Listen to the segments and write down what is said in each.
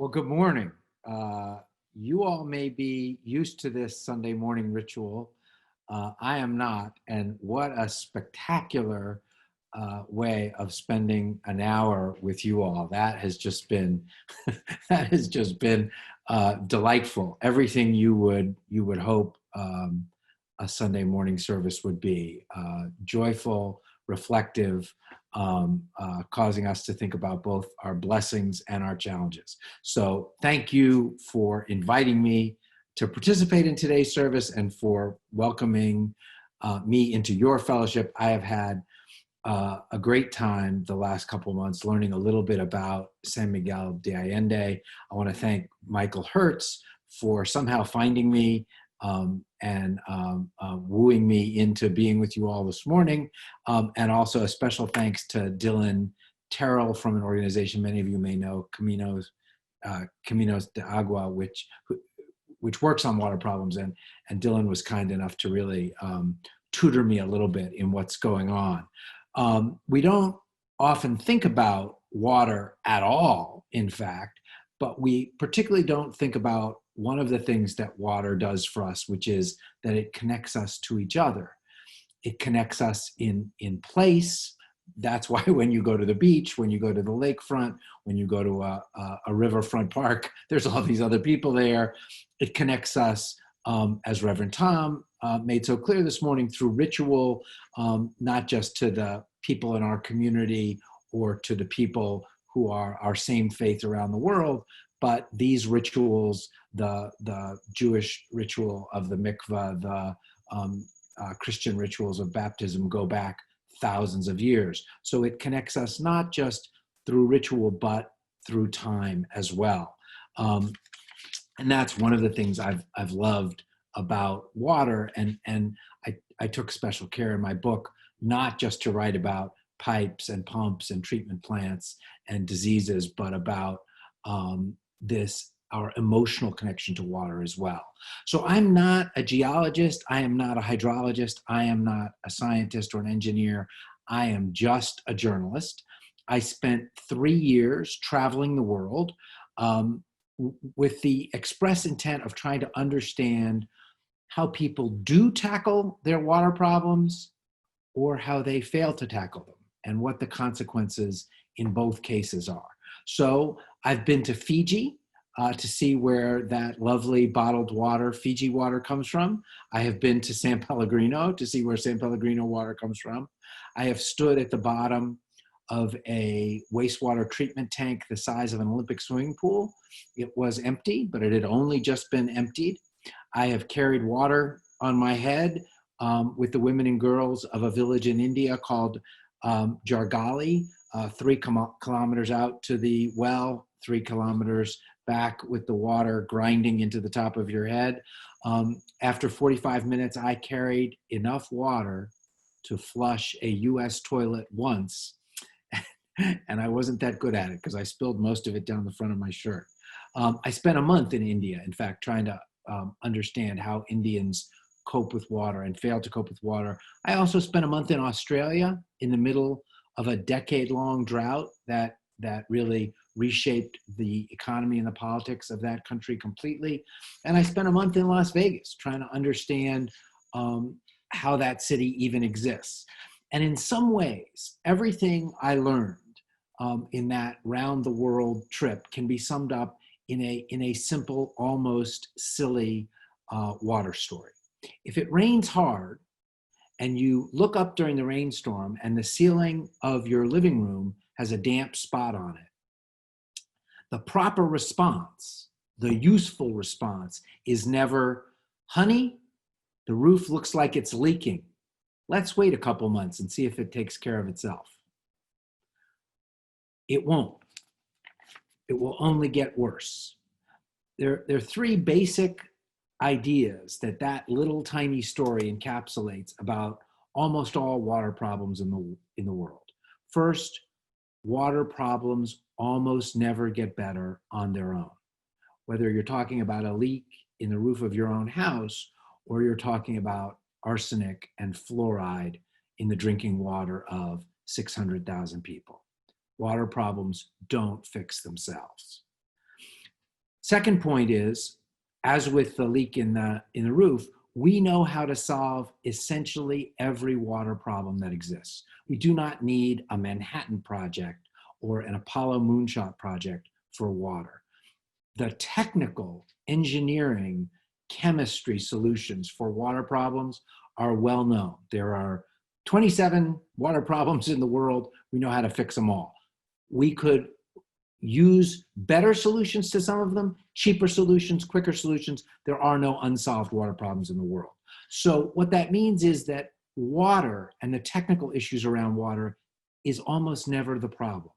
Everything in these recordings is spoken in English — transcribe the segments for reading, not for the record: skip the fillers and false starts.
Well, good morning. You all may be used to this Sunday morning ritual. I am not, and what a spectacular way of spending an hour with you all. That has just been that has just been delightful. Everything you would hope a Sunday morning service would be joyful, reflective, causing us to think about both our blessings and our challenges. So thank you for inviting me to participate in today's service and for welcoming me into your fellowship. I have had a great time the last couple of months learning a little bit about San Miguel de Allende. I want to thank Michael Hertz for somehow finding me and wooing me into being with you all this morning. And also a special thanks to Dylan Terrell from an organization many of you may know, Caminos de Agua, which works on water problems. And Dylan was kind enough to really tutor me a little bit in what's going on. We don't often think about water at all, in fact, but we particularly don't think about one of the things that water does for us, which is that it connects us to each other. It connects us in place. That's why when you go to the beach, when you go to the lakefront, when you go to a riverfront park, there's all these other people there. It connects us, as Reverend Tom made so clear this morning, through ritual, not just to the people in our community or to the people who are our same faith around the world, but these rituals, the Jewish ritual of the mikvah, the Christian rituals of baptism go back thousands of years. So it connects us not just through ritual, but through time as well. And that's one of the things I've loved about water. And I took special care in my book, not just to write about pipes and pumps and treatment plants and diseases, but about our emotional connection to water as well. So I'm not a geologist. I am not a hydrologist. I am not a scientist or an engineer. I am just a journalist. I spent 3 years traveling the world with the express intent of trying to understand how people do tackle their water problems or how they fail to tackle them and what the consequences in both cases are. So I've been to Fiji to see where that lovely bottled water, Fiji water, comes from. I have been to San Pellegrino to see where San Pellegrino water comes from. I have stood at the bottom of a wastewater treatment tank the size of an Olympic swimming pool. It was empty, but it had only just been emptied. I have carried water on my head with the women and girls of a village in India called Jargali, 3 kilometers out to the well, 3 kilometers back with the water grinding into the top of your head. After 45 minutes, I carried enough water to flush a US toilet once. And I wasn't that good at it because I spilled most of it down the front of my shirt. I spent a month in India, in fact, trying to understand how Indians cope with water and fail to cope with water. I also spent a month in Australia in the middle of a decade-long drought that really reshaped the economy and the politics of that country completely. And I spent a month in Las Vegas trying to understand how that city even exists. And in some ways, everything I learned in that round the world trip can be summed up in a simple, almost silly water story. If it rains hard and you look up during the rainstorm and the ceiling of your living room has a damp spot on it, the proper response, the useful response, is never, honey, the roof looks like it's leaking. Let's wait a couple months and see if it takes care of itself. It won't. It will only get worse. There are 3 basic ideas that little tiny story encapsulates about almost all water problems in the world. First, water problems almost never get better on their own. Whether you're talking about a leak in the roof of your own house or you're talking about arsenic and fluoride in the drinking water of 600,000 people. Water problems don't fix themselves. Second point is, as with the leak in the roof, we know how to solve essentially every water problem that exists. We do not need a Manhattan project or an Apollo moonshot project for water. The technical, engineering, chemistry solutions for water problems are well known. There are 27 water problems in the world. We know how to fix them all. We could use better solutions to some of them, cheaper solutions, quicker solutions. There are no unsolved water problems in the world. So what that means is that water and the technical issues around water is almost never the problem.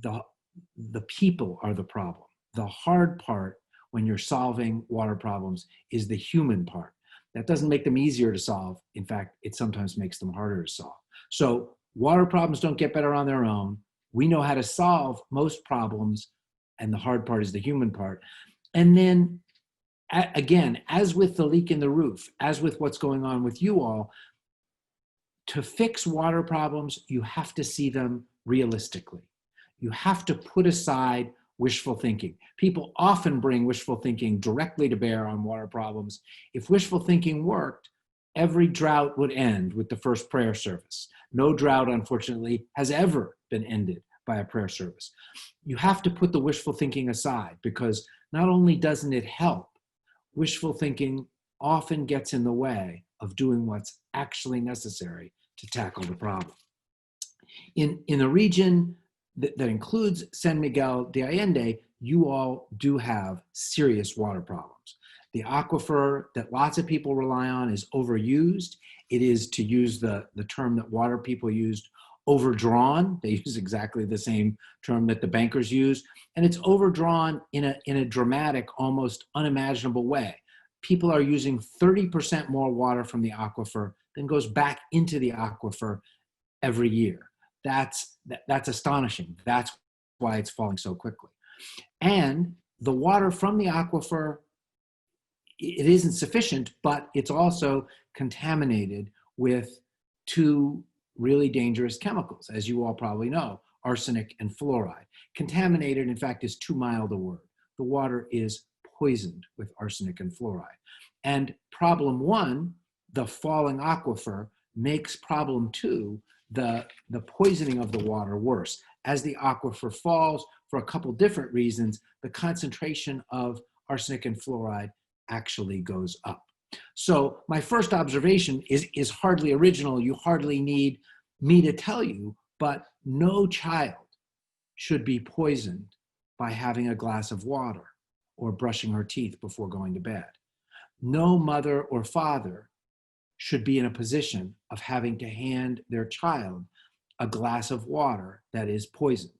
The people are the problem. The hard part when you're solving water problems is the human part. That doesn't make them easier to solve. In fact, it sometimes makes them harder to solve. So water problems don't get better on their own. We know how to solve most problems, and the hard part is the human part. And then, again, as with the leak in the roof, as with what's going on with you all, to fix water problems, you have to see them realistically. You have to put aside wishful thinking. People often bring wishful thinking directly to bear on water problems. If wishful thinking worked, every drought would end with the first prayer service. No drought, unfortunately, has ever been ended by a prayer service. You have to put the wishful thinking aside, because not only doesn't it help, wishful thinking often gets in the way of doing what's actually necessary to tackle the problem. In the region that includes San Miguel de Allende, you all do have serious water problems. The aquifer that lots of people rely on is overused. It is, to use the term that water people used, overdrawn. They use exactly the same term that the bankers use. And it's overdrawn in a dramatic, almost unimaginable way. People are using 30% more water from the aquifer than goes back into the aquifer every year. That's astonishing. That's why it's falling so quickly. And the water from the aquifer, it isn't sufficient, but it's also contaminated with two really dangerous chemicals, as you all probably know, arsenic and fluoride. Contaminated, in fact, is too mild a word. The water is poisoned with arsenic and fluoride. And problem one, the falling aquifer, makes problem two, the poisoning of the water, worse. As the aquifer falls, for a couple different reasons, the concentration of arsenic and fluoride actually goes up. So my first observation is hardly original. You hardly need me to tell you, but no child should be poisoned by having a glass of water or brushing her teeth before going to bed. No mother or father should be in a position of having to hand their child a glass of water that is poisoned.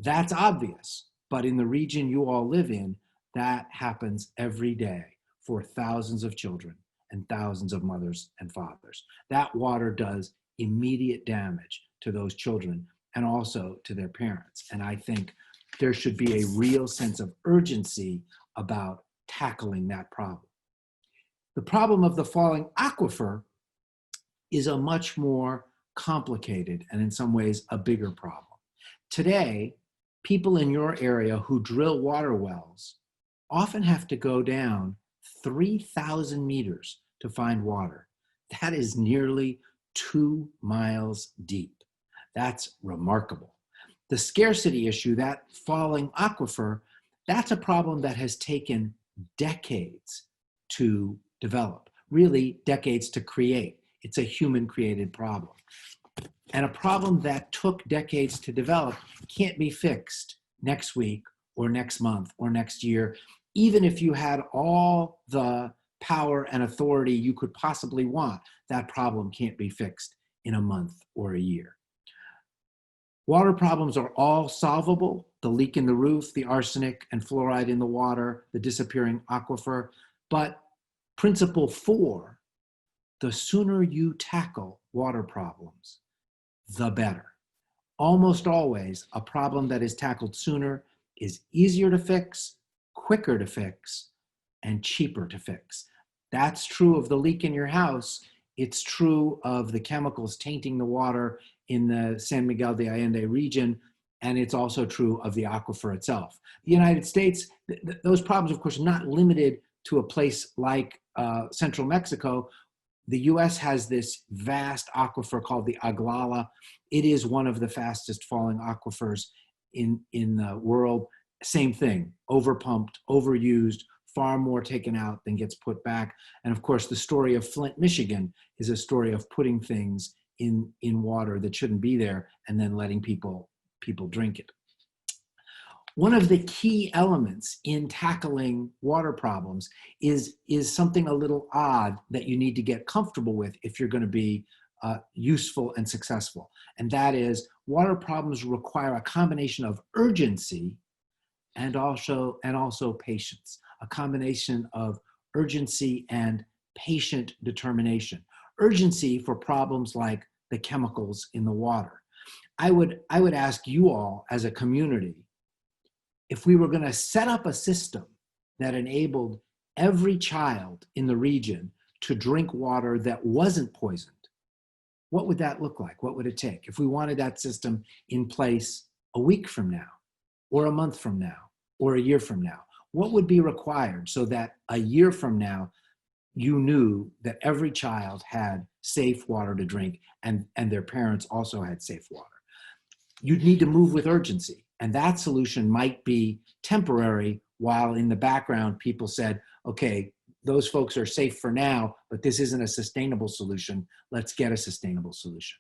That's obvious, but in the region you all live in, that happens every day for thousands of children and thousands of mothers and fathers. That water does immediate damage to those children and also to their parents. And I think there should be a real sense of urgency about tackling that problem. The problem of the falling aquifer is a much more complicated and in some ways a bigger problem. Today, people in your area who drill water wells often have to go down 3,000 meters to find water. That is nearly 2 miles deep. That's remarkable. The scarcity issue, that falling aquifer, that's a problem that has taken decades to develop, really decades to create. It's a human-created problem. And a problem that took decades to develop can't be fixed next week or next month or next year, even if you had all the power and authority you could possibly want. That problem can't be fixed in a month or a year. Water problems are all solvable: the leak in the roof, the arsenic and fluoride in the water, the disappearing aquifer. But principle 4, the sooner you tackle water problems, the better. Almost always, a problem that is tackled sooner is easier to fix, quicker to fix, and cheaper to fix. That's true of the leak in your house. It's true of the chemicals tainting the water in the San Miguel de Allende region, and it's also true of the aquifer itself. The United States, those problems, of course, are not limited to a place like central Mexico. The US has this vast aquifer called the Aglala. It is one of the fastest falling aquifers in the world. Same thing, overpumped, overused, far more taken out than gets put back. And of course, the story of Flint, Michigan is a story of putting things in water that shouldn't be there and then letting people drink it. One of the key elements in tackling water problems is something a little odd that you need to get comfortable with if you're going to be useful and successful. And that is, water problems require a combination of urgency and also patience, a combination of urgency and patient determination. Urgency for problems like the chemicals in the water. I would ask you all as a community, if we were going to set up a system that enabled every child in the region to drink water that wasn't poisoned, what would that look like? What would it take? If we wanted that system in place a week from now, or a month from now, or a year from now, what would be required so that a year from now, you knew that every child had safe water to drink and their parents also had safe water? You'd need to move with urgency. And that solution might be temporary, while in the background, people said, okay, those folks are safe for now, but this isn't a sustainable solution. Let's get a sustainable solution.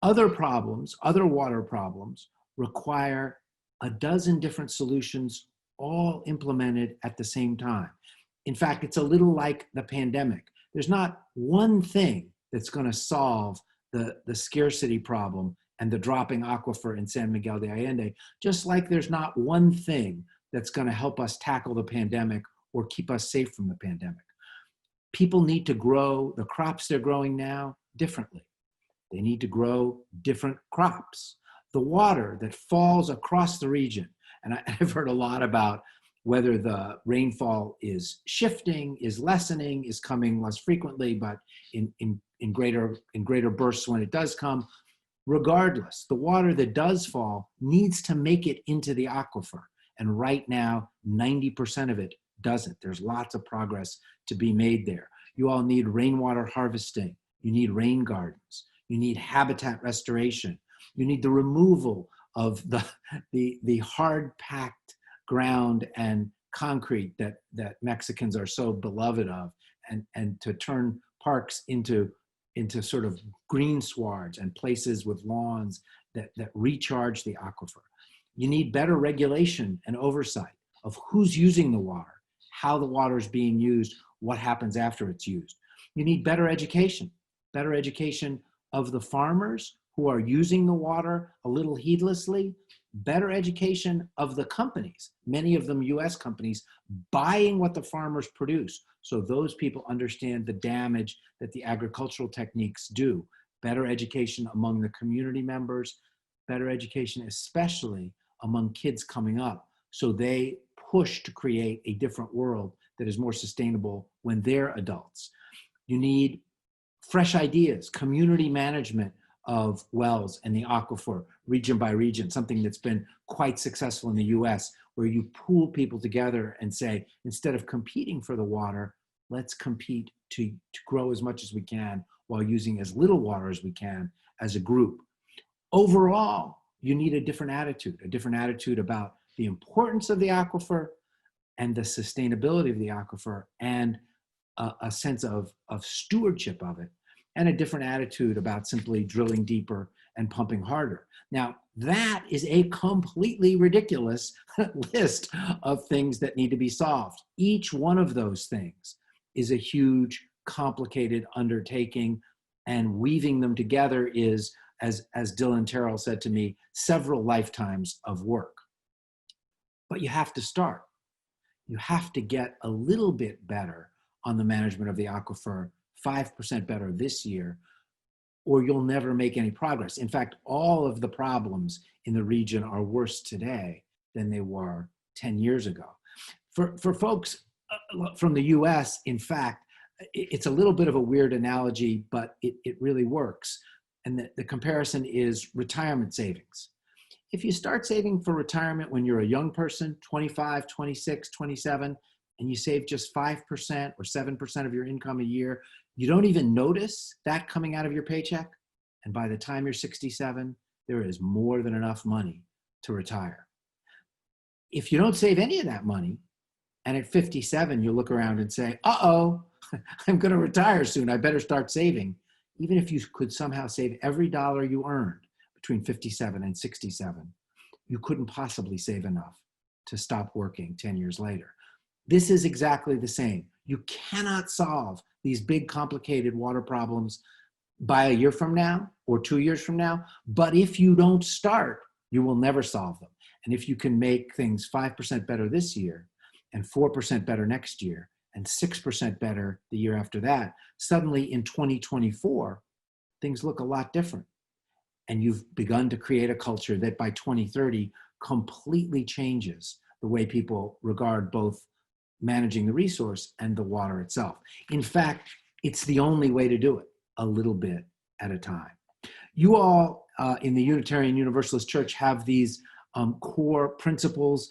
Other problems, other water problems, require a dozen different solutions all implemented at the same time. In fact, it's a little like the pandemic. There's not one thing that's going to solve the scarcity problem and the dropping aquifer in San Miguel de Allende, just like there's not one thing that's going to help us tackle the pandemic or keep us safe from the pandemic. People need to grow the crops they're growing now differently. They need to grow different crops. The water that falls across the region, and I've heard a lot about whether the rainfall is shifting, is lessening, is coming less frequently, but in greater bursts when it does come. Regardless, the water that does fall needs to make it into the aquifer. And right now, 90% of it doesn't. There's lots of progress to be made there. You all need rainwater harvesting. You need rain gardens. You need habitat restoration. You need the removal of the hard-packed ground and concrete that Mexicans are so beloved of, and to turn parks into sort of green swards and places with lawns that recharge the aquifer. You need better regulation and oversight of who's using the water, how the water is being used, what happens after it's used. You need better education of the farmers who are using the water a little heedlessly, better education of the companies, many of them US companies, buying what the farmers produce, so those people understand the damage that the agricultural techniques do. Better education among the community members, better education especially among kids coming up, so they push to create a different world that is more sustainable when they're adults. You need fresh ideas, community management of wells and the aquifer, region by region, something that's been quite successful in the US, where you pool people together and say, instead of competing for the water, let's compete to grow as much as we can while using as little water as we can as a group. Overall, you need a different attitude about the importance of the aquifer and the sustainability of the aquifer, and a sense of stewardship of it, and a different attitude about simply drilling deeper and pumping harder. Now, that is a completely ridiculous list of things that need to be solved. Each one of those things is a huge, complicated undertaking, and weaving them together is, as Dylan Terrell said to me, several lifetimes of work. But you have to start. You have to get a little bit better on the management of the aquifer, 5% better this year, or you'll never make any progress. In fact, all of the problems in the region are worse today than they were 10 years ago. For folks from the US, in fact, it's a little bit of a weird analogy, but it really works. And the comparison is retirement savings. If you start saving for retirement when you're a young person, 25, 26, 27, and you save just 5% or 7% of your income a year, you don't even notice that coming out of your paycheck. And by the time you're 67, there is more than enough money to retire. If you don't save any of that money, and at 57, you look around and say, uh-oh, I'm going to retire soon. I better start saving. Even if you could somehow save every dollar you earned between 57 and 67, you couldn't possibly save enough to stop working 10 years later. This is exactly the same. You cannot solve these big, complicated water problems by a year from now or 2 years from now. But if you don't start, you will never solve them. And if you can make things 5% better this year and 4% better next year and 6% better the year after that, suddenly in 2024, things look a lot different. And you've begun to create a culture that by 2030 completely changes the way people regard both managing the resource and the water itself. In fact, it's the only way to do it, a little bit at a time. You all in the Unitarian Universalist Church have these core principles.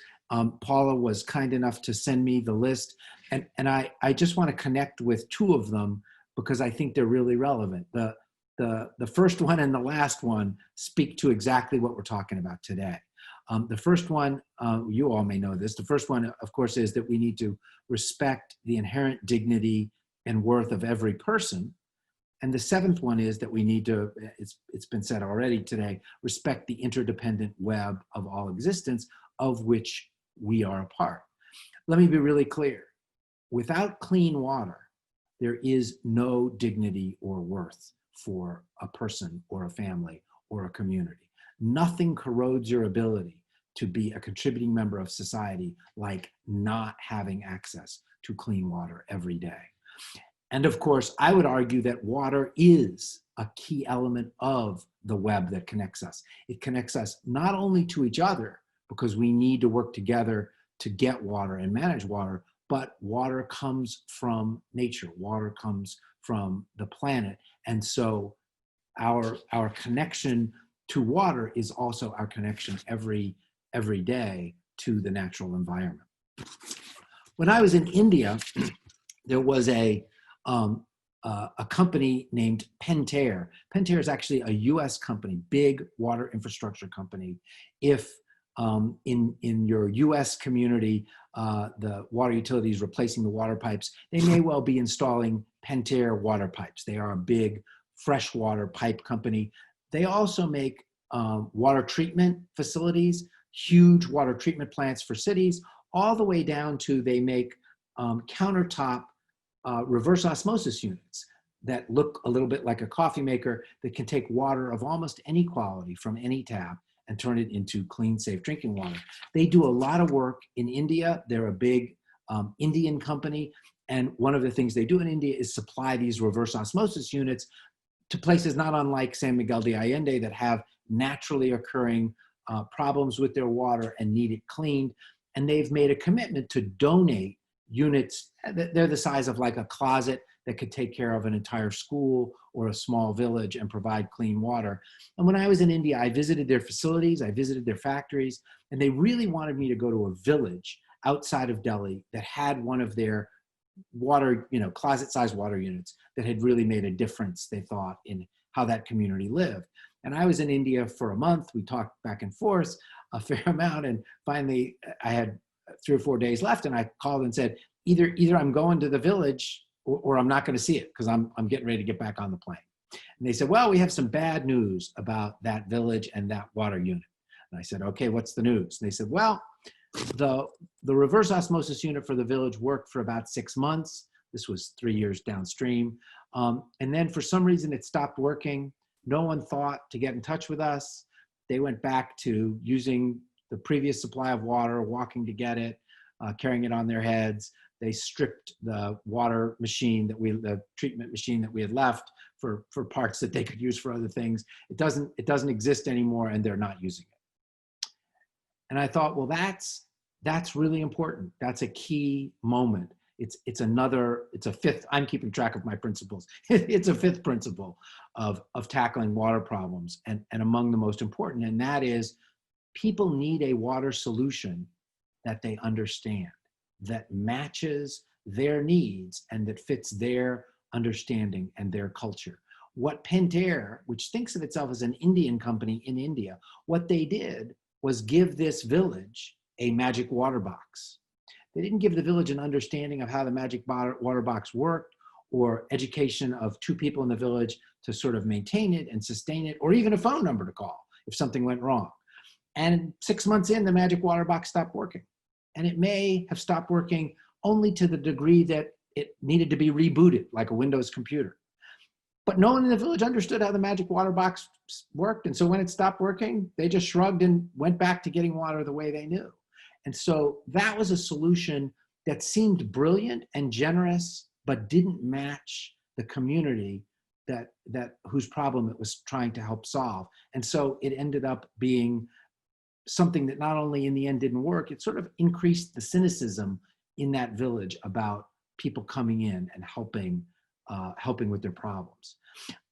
Paula was kind enough to send me the list, and I just want to connect with two of them because I think they're really relevant. The first one and the last one speak to exactly what we're talking about today. The first one, you all may know this, the first one, of course, is that we need to respect the inherent dignity and worth of every person. And the seventh one is that we need to, it's been said already today, respect the interdependent web of all existence of which we are a part. Let me be really clear. Without clean water, there is no dignity or worth for a person or a family or a community. Nothing corrodes your ability to be a contributing member of society like not having access to clean water every day. And of course, I would argue that water is a key element of the web that connects us. It connects us not only to each other, because we need to work together to get water and manage water, but water comes from nature. Water comes from the planet. And so our connection to water is also our connection every day to the natural environment. When I was in India, there was a company named Pentair. Pentair is actually a US company, big water infrastructure company. If in your US community, the water utilities replacing the water pipes, they may well be installing Pentair water pipes. They are a big freshwater pipe company. They also make water treatment facilities, huge water treatment plants for cities, all the way down to they make countertop reverse osmosis units that look a little bit like a coffee maker that can take water of almost any quality from any tap and turn it into clean, safe drinking water. They do a lot of work in India. They're a big Indian company. And one of the things they do in India is supply these reverse osmosis units to places not unlike San Miguel de Allende that have naturally occurring problems with their water and need it cleaned. And they've made a commitment to donate units. They're the size of like a closet that could take care of an entire school or a small village and provide clean water. And when I was in India, I visited their facilities, I visited their factories, and they really wanted me to go to a village outside of Delhi that had one of their water, closet-sized water units that had really made a difference, they thought, in how that community lived. And I was in India for a month. We talked back and forth a fair amount. And finally, I had 3 or 4 days left. And I called and said, either I'm going to the village or I'm not going to see it because I'm getting ready to get back on the plane. And they said, well, we have some bad news about that village and that water unit. And I said, okay, what's the news? And they said, well, the reverse osmosis unit for the village worked for about 6 months. This was 3 years downstream. And then for some reason it stopped working. No one thought to get in touch with us. They went back to using the previous supply of water, walking to get it, carrying it on their heads. They stripped the water machine the treatment machine that we had left for parts that they could use for other things. It doesn't exist anymore and they're not using it. And I thought, well, that's really important. That's a key moment. It's a fifth, I'm keeping track of my principles. It's a fifth principle of tackling water problems and among the most important, and that is People need a water solution that they understand, that matches their needs and that fits their understanding and their culture. What Pentair, which thinks of itself as an Indian company in India, what they did was give this village a magic water box. They didn't give the village an understanding of how the magic water box worked, or education of two people in the village to sort of maintain it and sustain it, or even a phone number to call if something went wrong. And 6 months in, the magic water box stopped working. And it may have stopped working only to the degree that it needed to be rebooted, like a Windows computer. But no one in the village understood how the magic water box worked. And so when it stopped working, they just shrugged and went back to getting water the way they knew. And so that was a solution that seemed brilliant and generous, but didn't match the community that whose problem it was trying to help solve. And so it ended up being something that not only in the end didn't work, it sort of increased the cynicism in that village about people coming in and helping with their problems.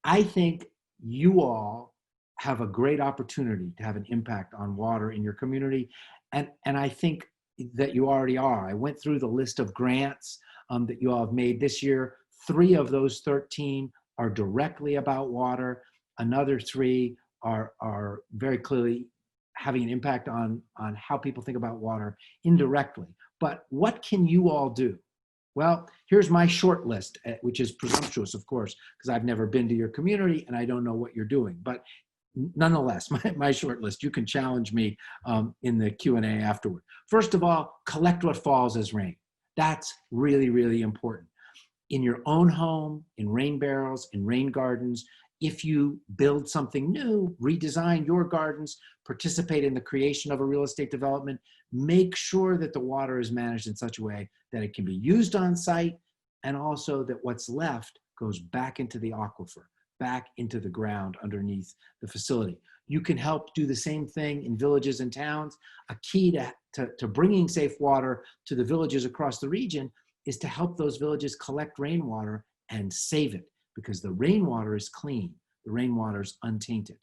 I think you all have a great opportunity to have an impact on water in your community. And I think that you already are. I went through the list of grants that you all have made this year. 3 of those 13 are directly about water. Another 3 are very clearly having an impact on how people think about water indirectly. But what can you all do? Well, here's my short list, which is presumptuous, of course, because I've never been to your community and I don't know what you're doing. But nonetheless, my short list, you can challenge me in the Q&A afterward. First of all, collect what falls as rain. That's really, really important. In your own home, in rain barrels, in rain gardens, if you build something new, redesign your gardens, participate in the creation of a real estate development, make sure that the water is managed in such a way that it can be used on site, and also that what's left goes back into the aquifer, back into the ground underneath the facility. You can help do the same thing in villages and towns. A key to bringing safe water to the villages across the region is to help those villages collect rainwater and save it, because the rainwater is clean, the rainwater is untainted.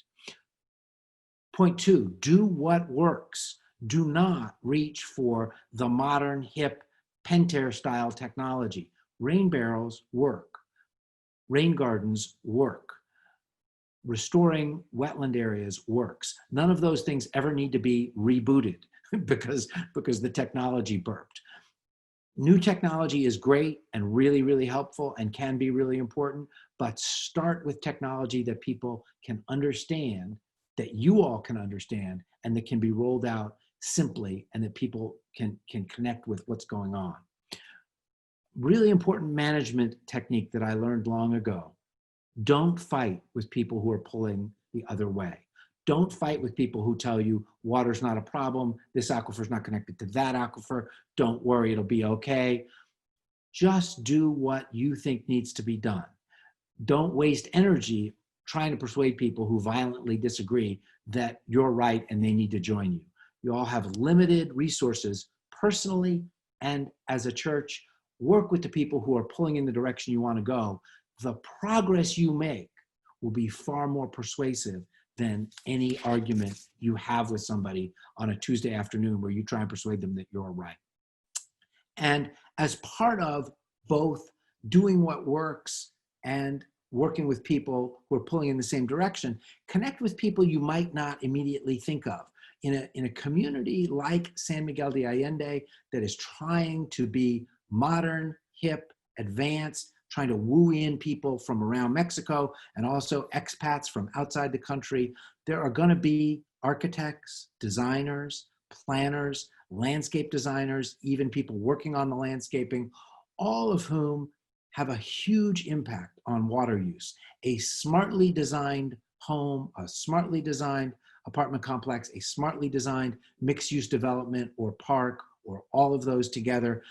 Point 2, do what works. Do not reach for the modern, hip, Pentair style technology. Rain barrels work. Rain gardens work. Restoring wetland areas works. None of those things ever need to be rebooted because the technology burped. New technology is great and really, really helpful and can be really important, but start with technology that people can understand, that you all can understand, and that can be rolled out simply, and that people can connect with what's going on. Really important management technique that I learned long ago. Don't fight with people who are pulling the other way. Don't fight with people who tell you water's not a problem, this aquifer's not connected to that aquifer, don't worry, it'll be okay. Just do what you think needs to be done. Don't waste energy trying to persuade people who violently disagree that you're right and they need to join you. You all have limited resources personally and as a church. Work with the people who are pulling in the direction you want to go. The progress you make will be far more persuasive than any argument you have with somebody on a Tuesday afternoon where you try and persuade them that you're right. And as part of both doing what works and working with people who are pulling in the same direction, connect with people you might not immediately think of. In a community like San Miguel de Allende that is trying to be modern, hip, advanced, trying to woo in people from around Mexico and also expats from outside the country, there are going to be architects, designers, planners, landscape designers, even people working on the landscaping, all of whom have a huge impact on water use. A smartly designed home, a smartly designed apartment complex, a smartly designed mixed-use development or park, or all of those together,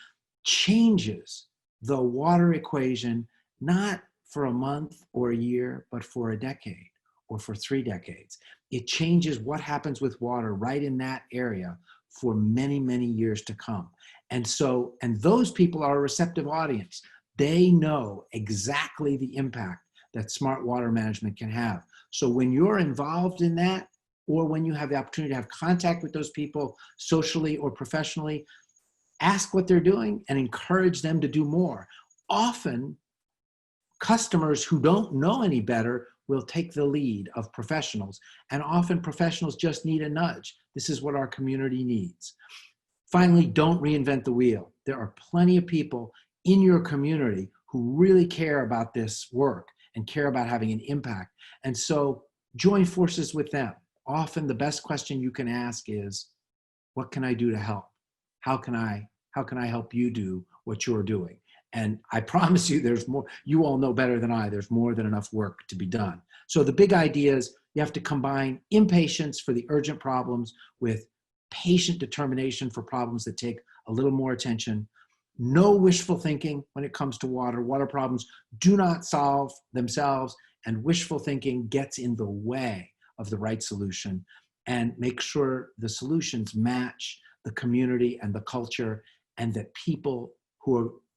changes the water equation, not for a month or a year, but for a decade or for 3 decades. It changes what happens with water right in that area for many, many years to come. And those people are a receptive audience. They know exactly the impact that smart water management can have. So when you're involved in that, or when you have the opportunity to have contact with those people socially or professionally, ask what they're doing and encourage them to do more. Often, customers who don't know any better will take the lead of professionals, and often professionals just need a nudge. This is what our community needs. Finally, don't reinvent the wheel. There are plenty of people in your community who really care about this work and care about having an impact. And so join forces with them. Often the best question you can ask is, what can I do to help? How can I help you do what you're doing? And I promise you there's more. You all know better than I, there's more than enough work to be done. So the big idea is you have to combine impatience for the urgent problems with patient determination for problems that take a little more attention. No wishful thinking when it comes to water. Water problems do not solve themselves, and wishful thinking gets in the way of the right solution. And make sure the solutions match the community and the culture, and that people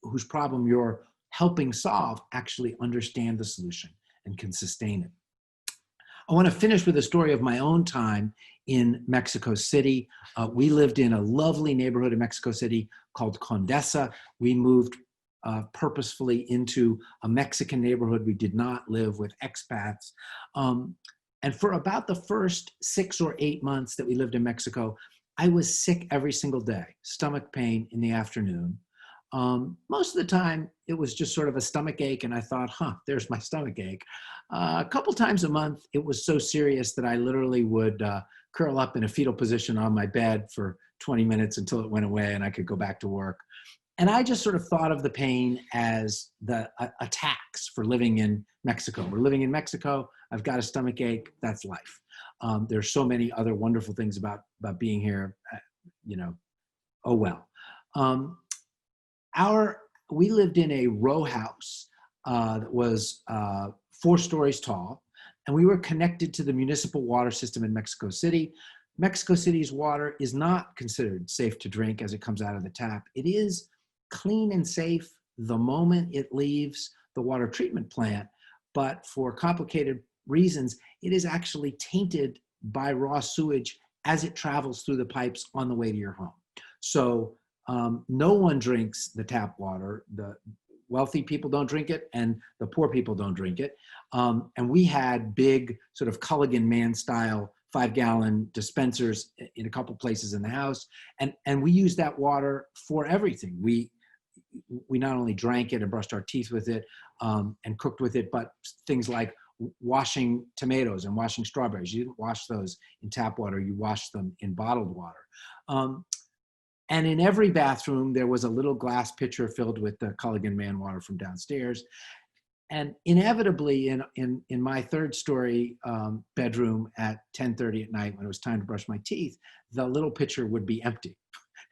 whose problem you're helping solve actually understand the solution and can sustain it. I want to finish with a story of my own time in Mexico City. We lived in a lovely neighborhood in Mexico City called Condesa. We moved purposefully into a Mexican neighborhood. We did not live with expats. And for about the first 6 or 8 months that we lived in Mexico, I was sick every single day, stomach pain in the afternoon. Most of the time, it was just sort of a stomach ache, and I thought, there's my stomach ache. A couple times a month, it was so serious that I literally would curl up in a fetal position on my bed for 20 minutes until it went away and I could go back to work. And I just sort of thought of the pain as a tax for living in Mexico. We're living in Mexico. I've got a stomach ache. That's life. There's so many other wonderful things about being here. Oh well. We lived in a row house that was 4 stories tall, and we were connected to the municipal water system in Mexico City. Mexico City's water is not considered safe to drink as it comes out of the tap. It is clean and safe the moment it leaves the water treatment plant, but for complicated reasons, it is actually tainted by raw sewage as it travels through the pipes on the way to your home. So no one drinks the tap water. The wealthy people don't drink it, and the poor people don't drink it. And we had big sort of Culligan man style 5-gallon dispensers in a couple places in the house. And we used that water for everything. We not only drank it and brushed our teeth with it and cooked with it, but things like washing tomatoes and washing strawberries. You didn't wash those in tap water, you washed them in bottled water. And in every bathroom, there was a little glass pitcher filled with the Culligan man water from downstairs. And inevitably, in my 3rd story bedroom at 10:30 at night, when it was time to brush my teeth, the little pitcher would be empty.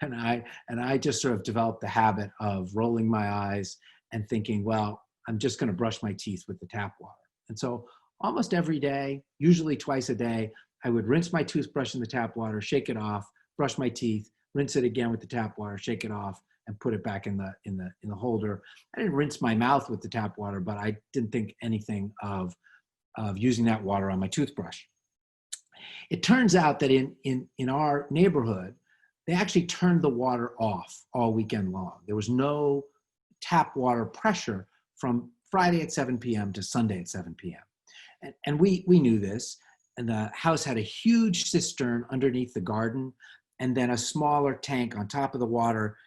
And I just sort of developed the habit of rolling my eyes and thinking, well, I'm just going to brush my teeth with the tap water. And so almost every day, usually twice a day, I would rinse my toothbrush in the tap water, shake it off, brush my teeth, rinse it again with the tap water, shake it off, and put it back in the holder. I didn't rinse my mouth with the tap water, but I didn't think anything of using that water on my toothbrush. It turns out that in our neighborhood, they actually turned the water off all weekend long. There was no tap water pressure from Friday at 7 p.m. to Sunday at 7 p.m. And we knew this, and the house had a huge cistern underneath the garden, and then a smaller tank on top of the water.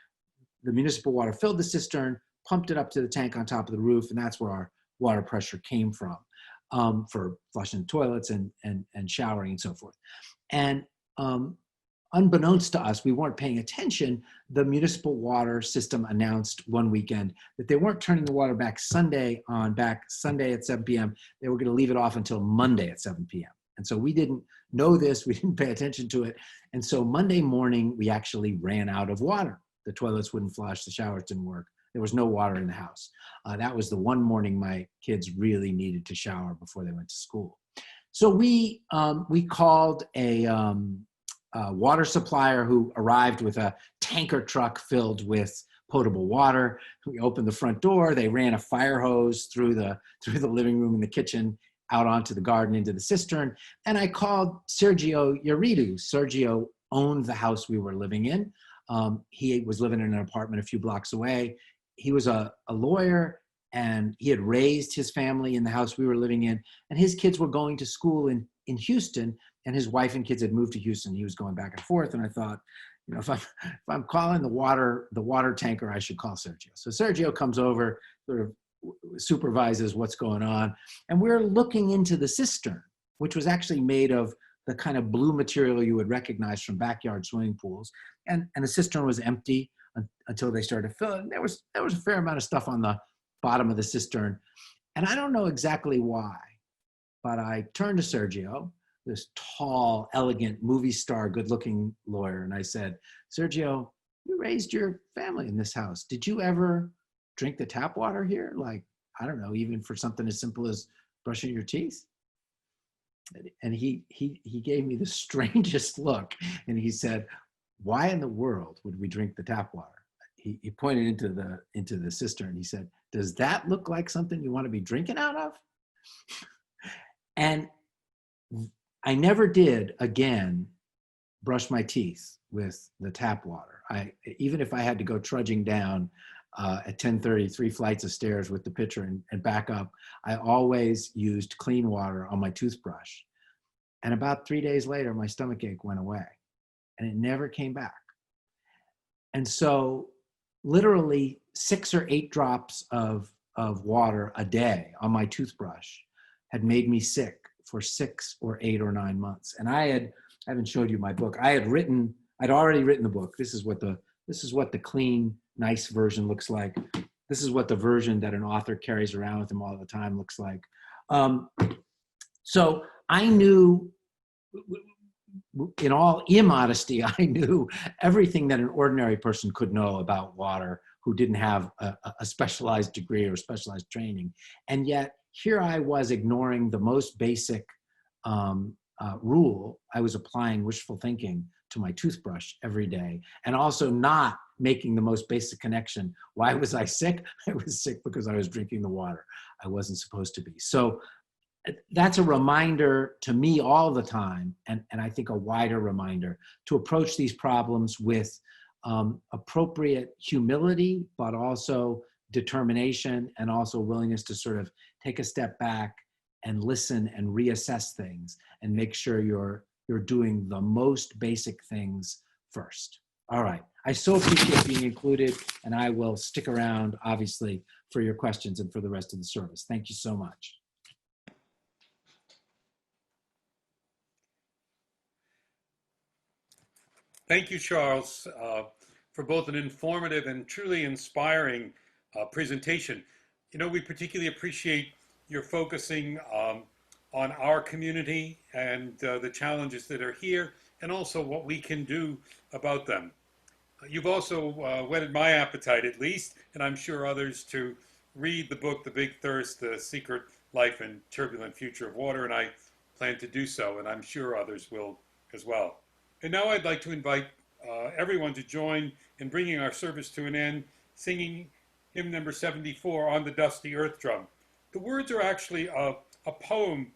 The municipal water filled the cistern, pumped it up to the tank on top of the roof, and that's where our water pressure came from for flushing toilets and showering and so forth. And unbeknownst to us, we weren't paying attention, the municipal water system announced one weekend that they weren't turning the water back Sunday at 7 p.m. They were going to leave it off until Monday at 7 p.m. And so we didn't know this, we didn't pay attention to it. And so Monday morning, we actually ran out of water. The toilets wouldn't flush, the showers didn't work. There was no water in the house. That was the one morning my kids really needed to shower before they went to school. So we called a water supplier who arrived with a tanker truck filled with potable water. We opened the front door. They ran a fire hose through the living room and the kitchen out onto the garden into the cistern. And I called Sergio Yaridu. Sergio owned the house we were living in. He was living in an apartment a few blocks away. He was a lawyer, and he had raised his family in the house we were living in. And his kids were going to school in Houston, and his wife and kids had moved to Houston. He was going back and forth. And I thought, you know, if I'm calling the water tanker, I should call Sergio. So Sergio comes over, sort of supervises what's going on. And we're looking into the cistern, which was actually made of the kind of blue material you would recognize from backyard swimming pools. And the cistern was empty until they started to fill it. And there was a fair amount of stuff on the bottom of the cistern. And I don't know exactly why, but I turned to Sergio, this tall, elegant, movie star, good-looking lawyer, and I said, Sergio, you raised your family in this house. Did you ever drink the tap water here? Like, I don't know, even for something as simple as brushing your teeth? And he gave me the strangest look, and he said, why in the world would we drink the tap water? He pointed into the cistern. He said, does that look like something you want to be drinking out of? And I never did again brush my teeth with the tap water. Even if I had to go trudging down at 10:30, 3 flights of stairs with the pitcher and back up, I always used clean water on my toothbrush. And about 3 days later, my stomachache went away, and it never came back. And so literally 6 or 8 drops of water a day on my toothbrush had made me sick for 6 or 8 or 9 months. And I haven't showed you my book. I'd already written the book. This is what the clean, nice version looks like. This is what the version that an author carries around with them all the time looks like. So I knew, in all immodesty, I knew everything that an ordinary person could know about water who didn't have a specialized degree or specialized training. And yet here I was ignoring the most basic rule. I was applying wishful thinking to my toothbrush every day, and also not making the most basic connection. Why was I sick? I was sick because I was drinking the water I wasn't supposed to be. So that's a reminder to me all the time, and I think a wider reminder to approach these problems with appropriate humility, but also determination, and also willingness to sort of take a step back and listen and reassess things and make sure you're doing the most basic things first. All right, I so appreciate being included, and I will stick around, obviously, for your questions and for the rest of the service. Thank you so much. Thank you, Charles, for both an informative and truly inspiring presentation. You know, we particularly appreciate your focusing on our community and the challenges that are here, and also what we can do about them. You've also whetted my appetite, at least, and I'm sure others, to read the book, The Big Thirst, The Secret Life and Turbulent Future of Water, and I plan to do so, and I'm sure others will as well. And now I'd like to invite everyone to join in bringing our service to an end, singing hymn number 74, On the Dusty Earth Drum. The words are actually a poem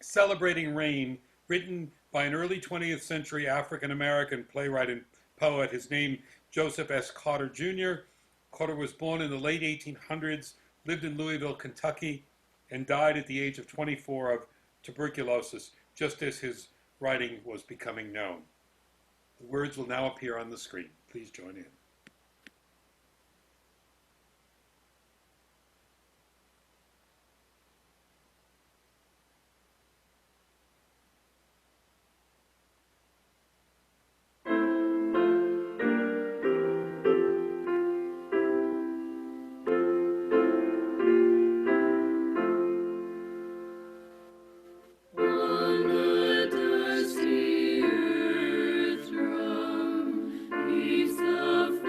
celebrating rain, written by an early 20th century African-American playwright and poet. His name, Joseph S. Carter Jr. Carter was born in the late 1800s, lived in Louisville, Kentucky, and died at the age of 24 of tuberculosis, just as his writing was becoming known. The words will now appear on the screen. Please join in. The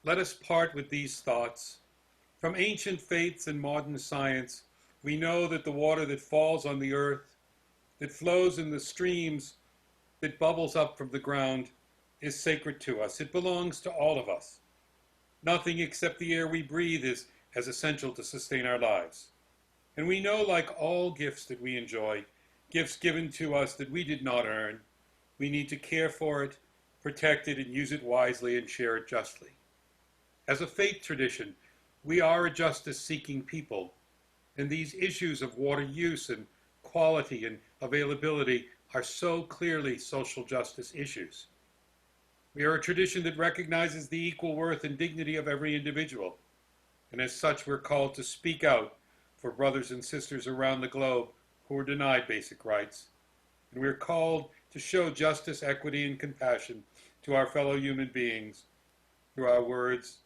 let us part with these thoughts. From ancient faiths and modern science, we know that the water that falls on the earth, that flows in the streams, that bubbles up from the ground, is sacred to us. It belongs to all of us. Nothing except the air we breathe is as essential to sustain our lives. And we know, like all gifts that we enjoy, gifts given to us that we did not earn, we need to care for it, protect it, and use it wisely and share it justly. As a faith tradition, we are a justice-seeking people, and these issues of water use and quality and availability are so clearly social justice issues. We are a tradition that recognizes the equal worth and dignity of every individual, and as such, we're called to speak out for brothers and sisters around the globe who are denied basic rights. And we're called to show justice, equity, and compassion to our fellow human beings through our words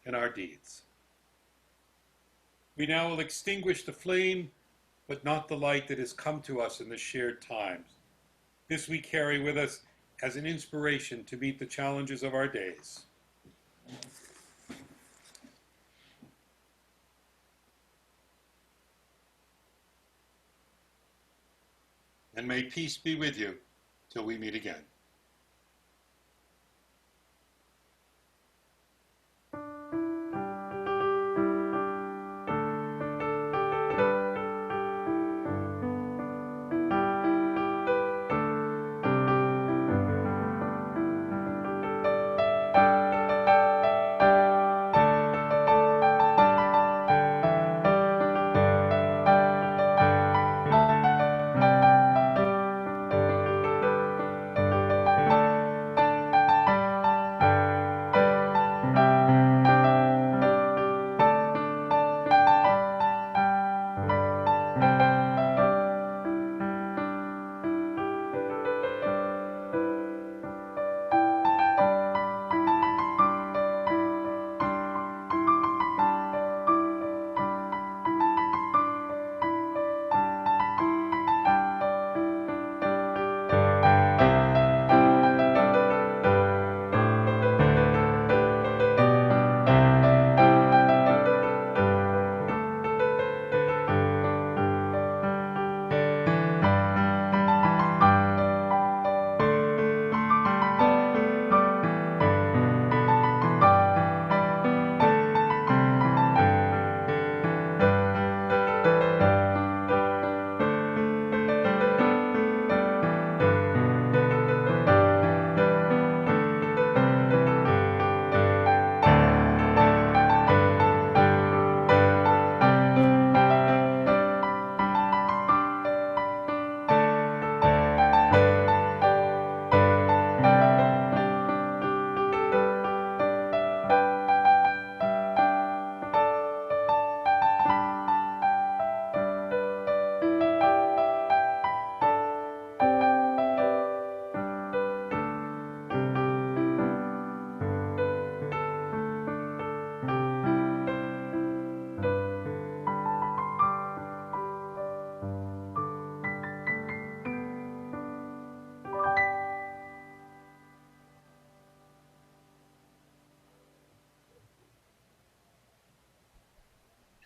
and our deeds. We now will extinguish the flame, but not the light that has come to us in the shared times. This we carry with us as an inspiration to meet the challenges of our days. And may peace be with you till we meet again.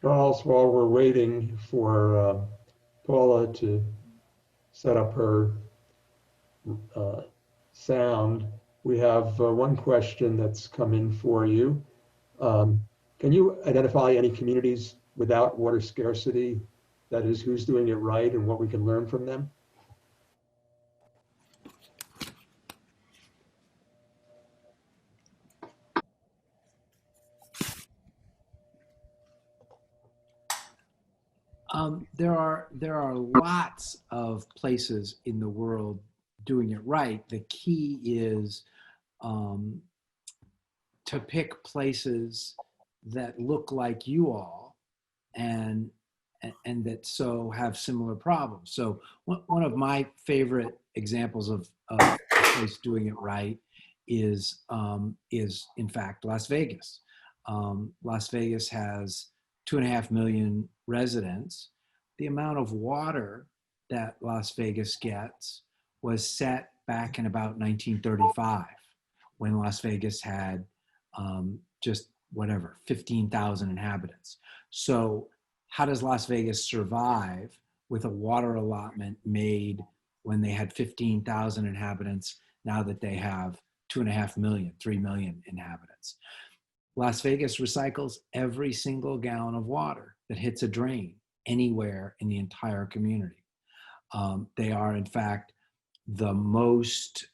Charles, while we're waiting for Paula to set up her sound, we have one question that's come in for you. Can you identify any communities without water scarcity? That is, who's doing it right and what we can learn from them? There are lots of places in the world doing it right. The key is to pick places that look like you all and that so have similar problems. So one of my favorite examples of a place doing it right is in fact Las Vegas. Las Vegas has 2.5 million residents. The amount of water that Las Vegas gets was set back in about 1935, when Las Vegas had just whatever, 15,000 inhabitants. So how does Las Vegas survive with a water allotment made when they had 15,000 inhabitants, now that they have 2.5 million, 3 million inhabitants? Las Vegas recycles every single gallon of water that hits a drain anywhere in the entire community. They are, in fact, the most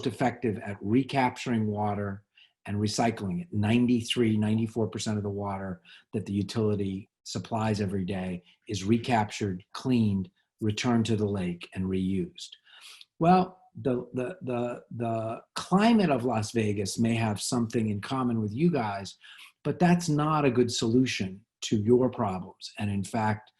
effective at recapturing water and recycling it. 94% of the water that the utility supplies every day is recaptured, cleaned, returned to the lake, and reused. Well, the climate of Las Vegas may have something in common with you guys, but that's not a good solution to your problems. And in fact,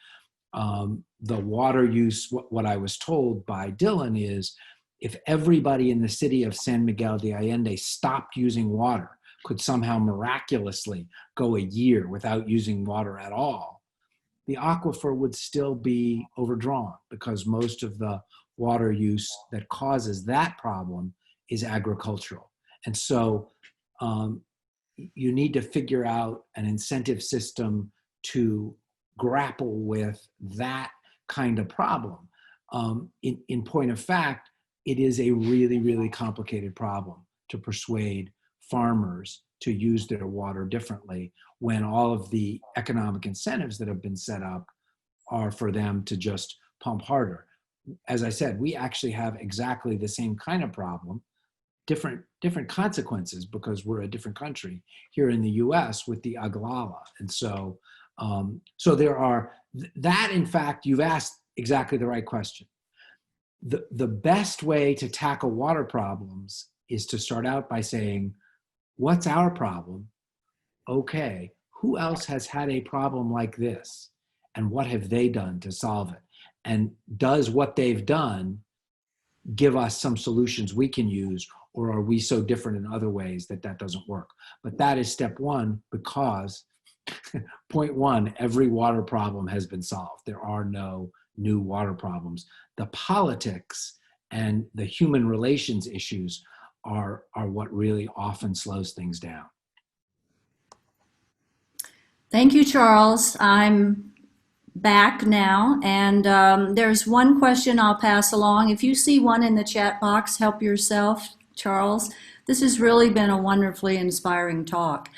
the water use, what I was told by Dylan is, if everybody in the city of San Miguel de Allende stopped using water, could somehow miraculously go a year without using water at all, the aquifer would still be overdrawn, because most of the water use that causes that problem is agricultural. And so you need to figure out an incentive system to grapple with that kind of problem. In point of fact, it is a really, really complicated problem to persuade farmers to use their water differently, when all of the economic incentives that have been set up are for them to just pump harder. As I said, we actually have exactly the same kind of problem, different consequences, because we're a different country here in the US with the Aglala. And so, there are that. In fact, you've asked exactly the right question. The best way to tackle water problems is to start out by saying, what's our problem? Okay, who else has had a problem like this? And what have they done to solve it? And does what they've done give us some solutions we can use, or are we so different in other ways that that doesn't work? But that is step one, because point one, every water problem has been solved. There are no new water problems. The politics and the human relations issues are what really often slows things down. Thank you, Charles. I'm back now, and there's one question I'll pass along. If you see one in the chat box, help yourself, Charles. This has really been a wonderfully inspiring talk.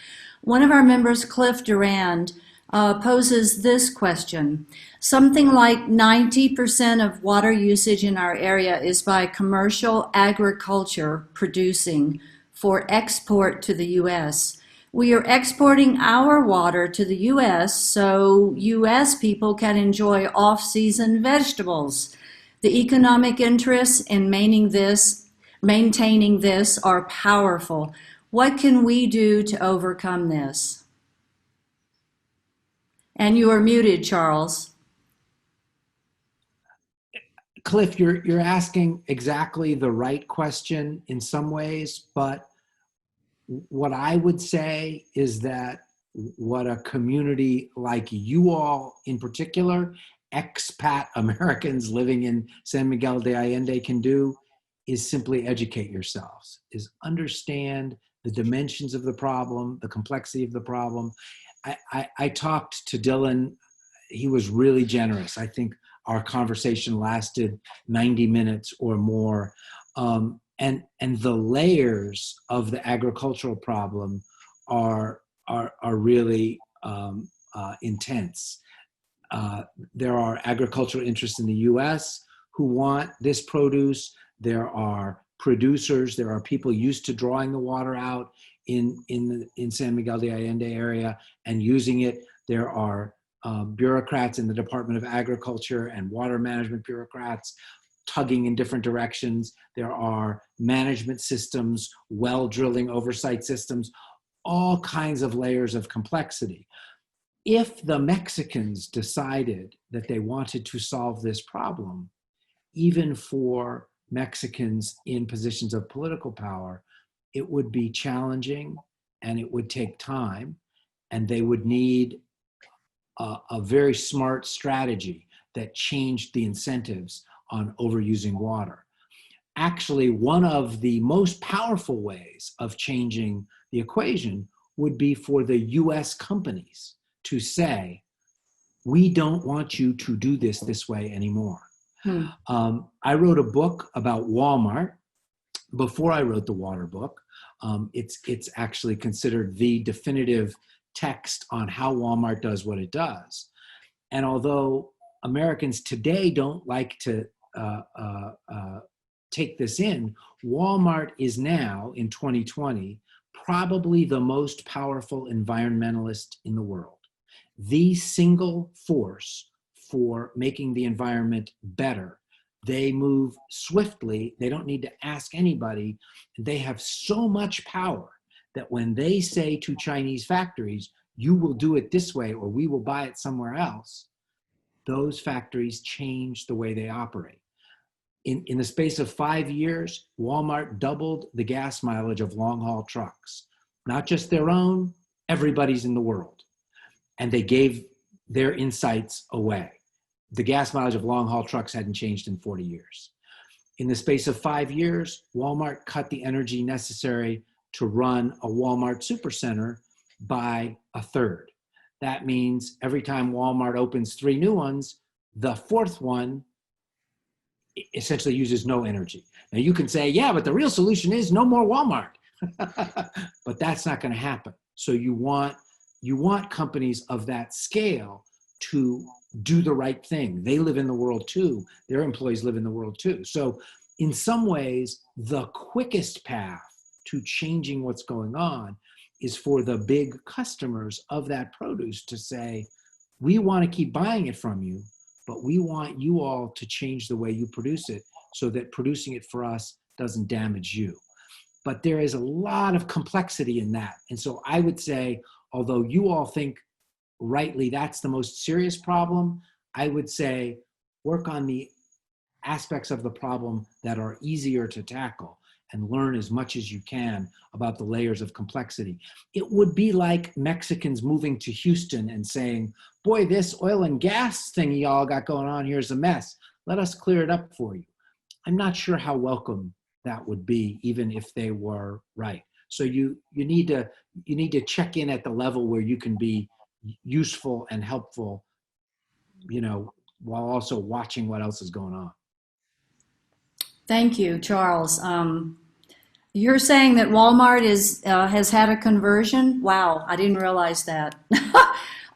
One of our members, Cliff Durand, poses this question. Something like 90% of water usage in our area is by commercial agriculture producing for export to the U.S. We are exporting our water to the U.S. so U.S. people can enjoy off-season vegetables. The economic interests in maintaining this are powerful. What can we do to overcome this? And you are muted, Charles. Cliff, you're asking exactly the right question in some ways, but what I would say is that what a community like you all in particular, expat Americans living in San Miguel de Allende, can do is simply educate yourselves, is understand the dimensions of the problem, the complexity of the problem. I talked to Dylan. He was really generous. I think our conversation lasted 90 minutes or more. And the layers of the agricultural problem are really intense. There are agricultural interests in the U.S. who want this produce. There are producers. There are people used to drawing the water out in San Miguel de Allende area and using it. There are bureaucrats in the Department of Agriculture and water management bureaucrats tugging in different directions. There are management systems, well drilling oversight systems, all kinds of layers of complexity. If the Mexicans decided that they wanted to solve this problem, even for Mexicans in positions of political power, it would be challenging and it would take time, and they would need a very smart strategy that changed the incentives on overusing water. Actually, one of the most powerful ways of changing the the equation would be for the US companies to say, we don't want you to do this way anymore. I wrote a book about Walmart before I wrote the water book. It's actually considered the definitive text on how Walmart does what it does. And although Americans today don't like to take this in, Walmart is now, in 2020, probably the most powerful environmentalist in the world. The single force for making the environment better. They move swiftly. They don't need to ask anybody. They have so much power that when they say to Chinese factories, you will do it this way or we will buy it somewhere else, those factories change the way they operate. In the space of 5 years, Walmart doubled the gas mileage of long-haul trucks. Not just their own, everybody's in the world. And they gave their insights away. The gas mileage of long-haul trucks hadn't changed in 40 years. In the space of 5 years, Walmart cut the energy necessary to run a Walmart supercenter by a third. That means every time Walmart opens 3 new ones, the 4th one essentially uses no energy. Now you can say, yeah, but the real solution is no more Walmart. But that's not going to happen. So you want companies of that scale to do the right thing. They live in the world too. Their employees live in the world too. So in some ways, the quickest path to changing what's going on is for the big customers of that produce to say, we want to keep buying it from you, but we want you all to change the way you produce it so that producing it for us doesn't damage you. But there is a lot of complexity in that. And so I would say, although you all think rightly that's the most serious problem, I would say work on the aspects of the problem that are easier to tackle and learn as much as you can about the layers of complexity. It would be like Mexicans moving to Houston and saying, boy, this oil and gas thing y'all got going on here is a mess. Let us clear it up for you. I'm not sure how welcome that would be, even if they were right. So you need to check in at the level where you can be useful and helpful, while also watching what else is going on. Thank you, Charles. You're saying that Walmart has had a conversion? Wow, I didn't realize that.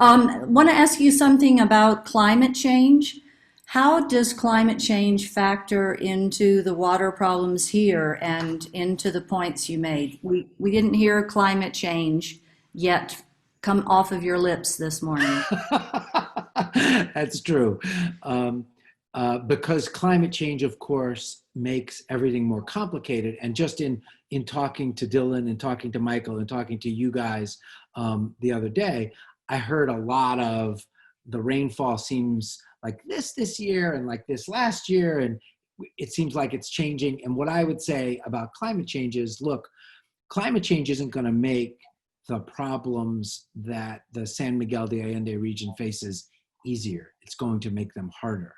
Want to ask you something about climate change. How does climate change factor into the water problems here and into the points you made? We didn't hear climate change yet come off of your lips this morning. That's true. Because climate change, of course, makes everything more complicated. And just in talking to Dylan and talking to Michael and talking to you guys the other day, I heard a lot of the rainfall seems like this year and like this last year, and it seems like it's changing. And what I would say about climate change is, look, climate change isn't going to make the problems that the San Miguel de Allende region faces easier. It's going to make them harder.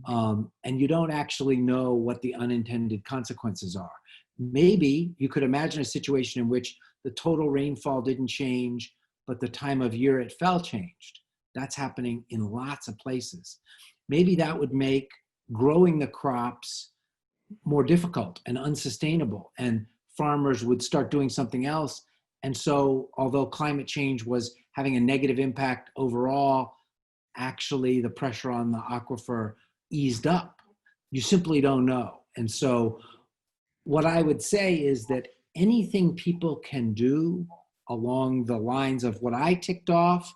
And you don't actually know what the unintended consequences are. Maybe you could imagine a situation in which the total rainfall didn't change, but the time of year it fell changed. That's happening in lots of places. Maybe that would make growing the crops more difficult and unsustainable, and farmers would start doing something else. And so, although climate change was having a negative impact overall, actually the pressure on the aquifer eased up. You simply don't know. And so what I would say is that anything people can do along the lines of what I ticked off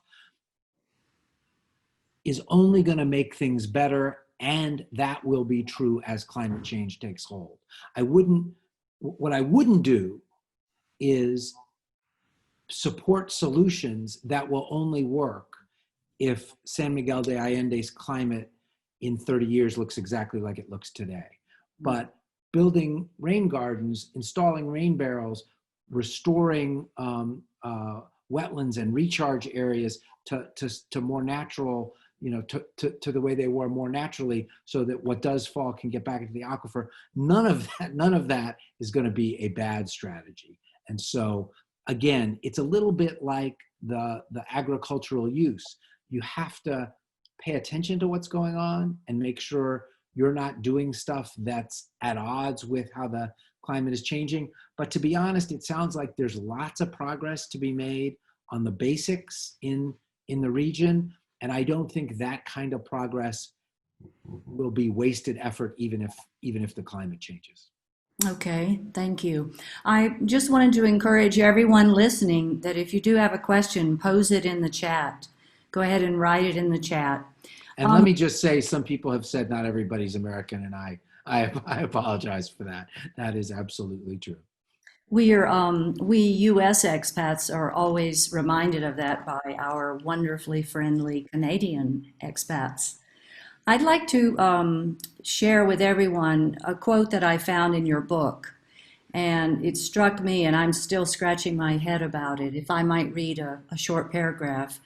is only going to make things better, and that will be true as climate change takes hold. What I wouldn't do is support solutions that will only work if San Miguel de Allende's climate in 30 years looks exactly like it looks today. But building rain gardens, installing rain barrels, restoring wetlands and recharge areas to more natural, to the way they were more naturally, so that what does fall can get back into the aquifer. None of that is going to be a bad strategy. And so again, it's a little bit like the agricultural use. You have to pay attention to what's going on and make sure you're not doing stuff that's at odds with how the climate is changing. But to be honest, it sounds like there's lots of progress to be made on the basics in the region. And I don't think that kind of progress will be wasted effort, even if the climate changes. Okay, thank you. I just wanted to encourage everyone listening that if you do have a question, pose it in the chat. Go ahead and write it in the chat. And let me just say, some people have said not everybody's American, and I apologize for that. That is absolutely true. We U.S. expats are always reminded of that by our wonderfully friendly Canadian expats. I'd like to share with everyone a quote that I found in your book, and it struck me, and I'm still scratching my head about it. If I might read a short paragraph.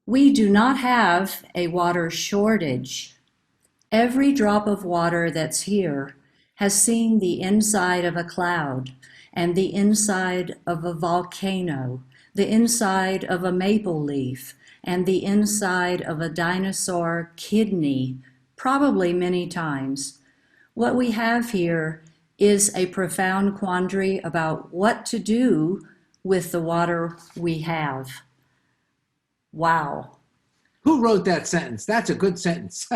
We do not have a water shortage. Every drop of water that's here has seen the inside of a cloud and the inside of a volcano, the inside of a maple leaf, and the inside of a dinosaur kidney, probably many times. What we have here is a profound quandary about what to do with the water we have. Wow. Who wrote that sentence? That's a good sentence.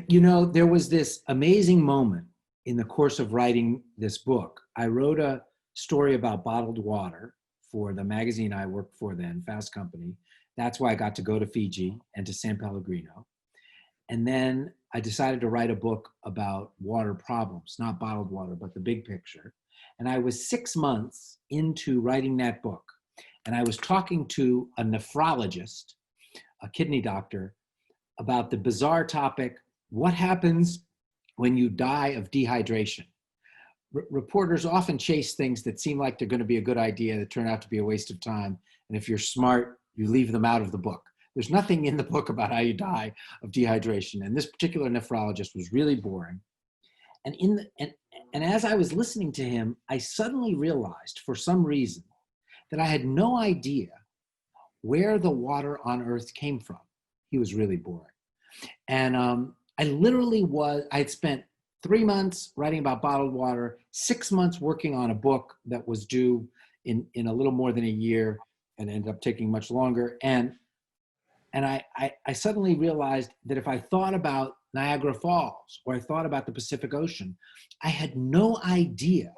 You know, there was this amazing moment in the course of writing this book. I wrote a story about bottled water for the magazine I worked for then, Fast Company. That's why I got to go to Fiji and to San Pellegrino. And then I decided to write a book about water problems, not bottled water, but the big picture. And I was 6 months into writing that book. And I was talking to a nephrologist, a kidney doctor, about the bizarre topic, what happens when you die of dehydration? Reporters often chase things that seem like they're going to be a good idea that turn out to be a waste of time. And if you're smart, you leave them out of the book. There's nothing in the book about how you die of dehydration. And this particular nephrologist was really boring. And as I was listening to him, I suddenly realized, for some reason, that I had no idea where the water on Earth came from. He was really boring. And I had spent 3 months writing about bottled water, 6 months working on a book that was due in a little more than a year and ended up taking much longer. And I suddenly realized that if I thought about Niagara Falls or I thought about the Pacific Ocean, I had no idea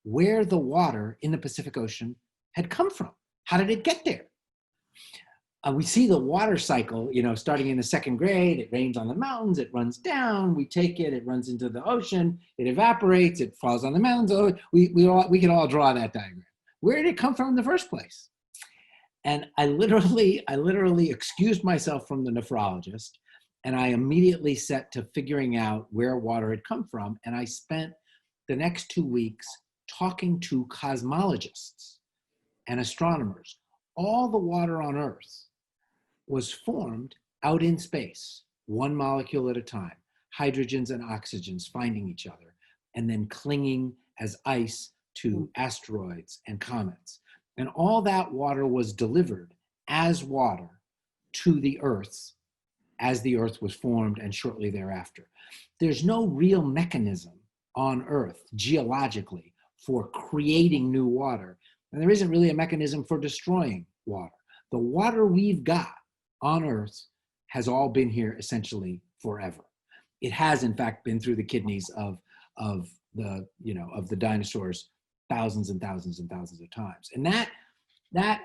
where the water in the Pacific Ocean had come from. How did it get there? We see the water cycle, you know, starting in the second grade. It rains on the mountains, it runs down, we take it, it runs into the ocean, it evaporates, it falls on the mountains. Oh, we can all draw that diagram. Where did it come from in the first place? And I literally excused myself from the nephrologist, and I immediately set to figuring out where water had come from. And I spent the next 2 weeks talking to cosmologists and astronomers. All the water on Earth was formed out in space, one molecule at a time, hydrogens and oxygens finding each other, and then clinging as ice to asteroids and comets. And all that water was delivered as water to the Earth as the Earth was formed and shortly thereafter. There's no real mechanism on Earth geologically for creating new water. And there isn't really a mechanism for destroying water. The water we've got on Earth has all been here essentially forever. It has, in fact, been through the kidneys of the dinosaurs thousands and thousands and thousands of times. And that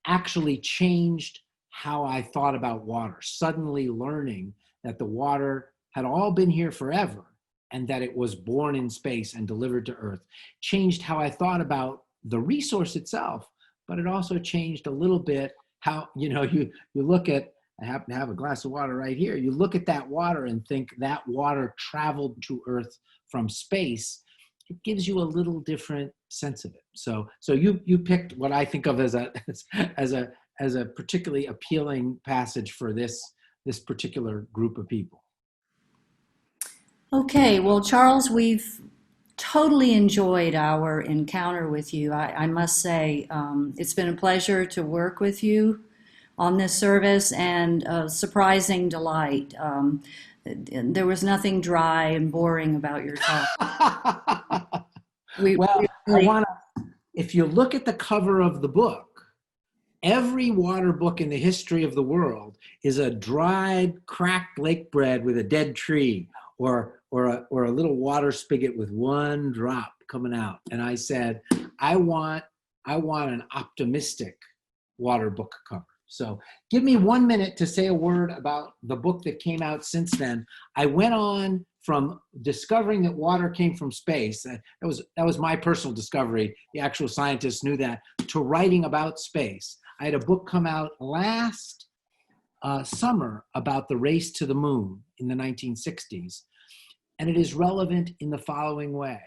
actually changed how I thought about water. Suddenly learning that the water had all been here forever and that it was born in space and delivered to Earth changed how I thought about the resource itself, but it also changed a little bit how, you look at, I happen to have a glass of water right here. You look at that water and think that water traveled to Earth from space. It gives you a little different sense of it. So you picked what I think of as a particularly appealing passage for this particular group of people. Okay, well, Charles, we've totally enjoyed our encounter with you. I must say, it's been a pleasure to work with you on this service and a surprising delight. There was nothing dry and boring about your talk. Well, We I really, want to, if you look at the cover of the book, every water book in the history of the world is a dried, cracked lake bed with a dead tree, or a little water spigot with one drop coming out. And I said, I want an optimistic water book cover. So give me 1 minute to say a word about the book that came out since then. I went on from discovering that water came from space. That was my personal discovery. The actual scientists knew that, to writing about space. I had a book come out last summer about the race to the moon in the 1960s. And it is relevant in the following way.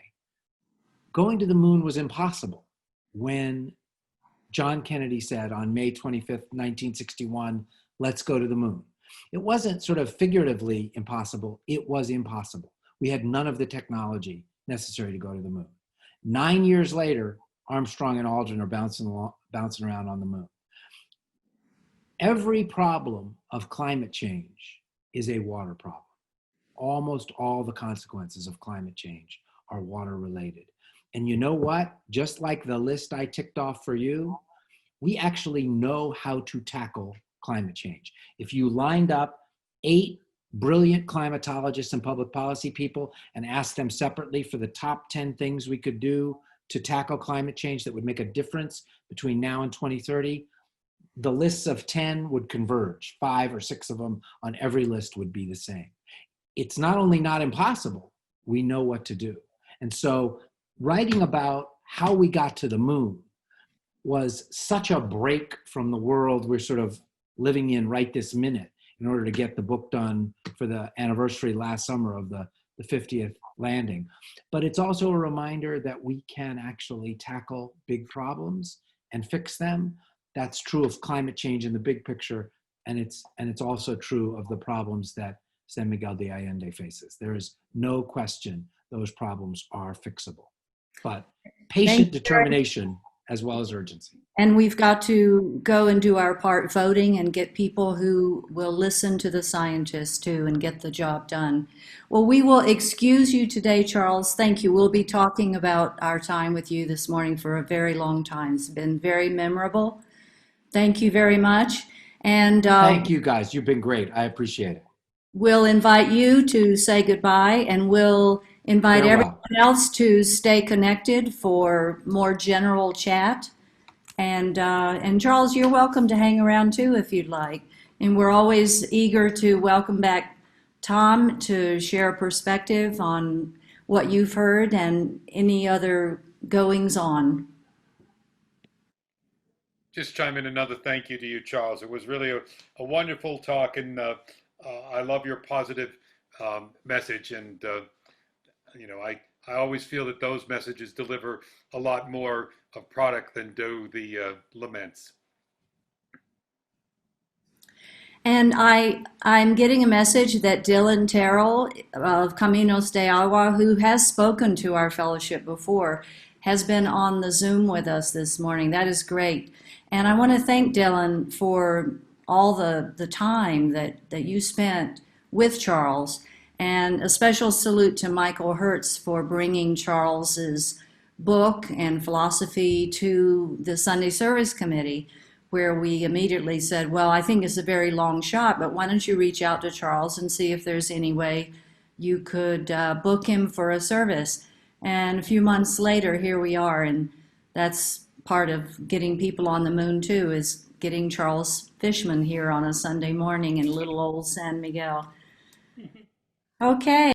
Going to the moon was impossible when John Kennedy said on May 25th, 1961, let's go to the moon. It wasn't sort of figuratively impossible, it was impossible. We had none of the technology necessary to go to the moon. 9 years later, Armstrong and Aldrin are bouncing around on the moon. Every problem of climate change is a water problem. Almost all the consequences of climate change are water related. And you know what? Just like the list I ticked off for you, we actually know how to tackle climate change. If you lined up 8 brilliant climatologists and public policy people and asked them separately for the top 10 things we could do to tackle climate change that would make a difference between now and 2030, the lists of 10 would converge. 5 or 6 of them on every list would be the same. It's not only not impossible, we know what to do. And so writing about how we got to the moon was such a break from the world we're sort of living in right this minute in order to get the book done for the anniversary last summer of the 50th landing. But it's also a reminder that we can actually tackle big problems and fix them. That's true of climate change in the big picture, and it's also true of the problems that San Miguel de Allende faces. There is no question those problems are fixable, but patient determination as well as urgency. and we've got to go and do our part voting and get people who will listen to the scientists too and get the job done. Well, we will excuse you today, Charles. Thank you. We'll be talking about our time with you this morning for a very long time. It's been very memorable. Thank you very much. And Thank you guys. You've been great. I appreciate it. we'll invite you to say goodbye, and we'll invite Farewell. everyone else to stay connected for more general chat. And Charles, you're welcome to hang around too if you'd like. And we're always eager to welcome back Tom to share a perspective on what you've heard and any other goings on. Just chime in another thank you to you, Charles. It was really a wonderful talk, and I love your positive message. And I always feel that those messages deliver a lot more of product than do the laments. And I'm getting a message that Dylan Terrell of Caminos de Agua, who has spoken to our fellowship before, has been on the Zoom with us this morning. That is great. And I want to thank Dylan for all the time that you spent with Charles. And a special salute to Michael Hertz for bringing Charles's book and philosophy to the Sunday Service Committee, where we immediately said, well, I think it's a very long shot, but why don't you reach out to Charles and see if there's any way you could book him for a service. And a few months later, here we are, and that's part of getting people on the moon too, is getting Charles Fishman here on a Sunday morning in little old San Miguel. Okay.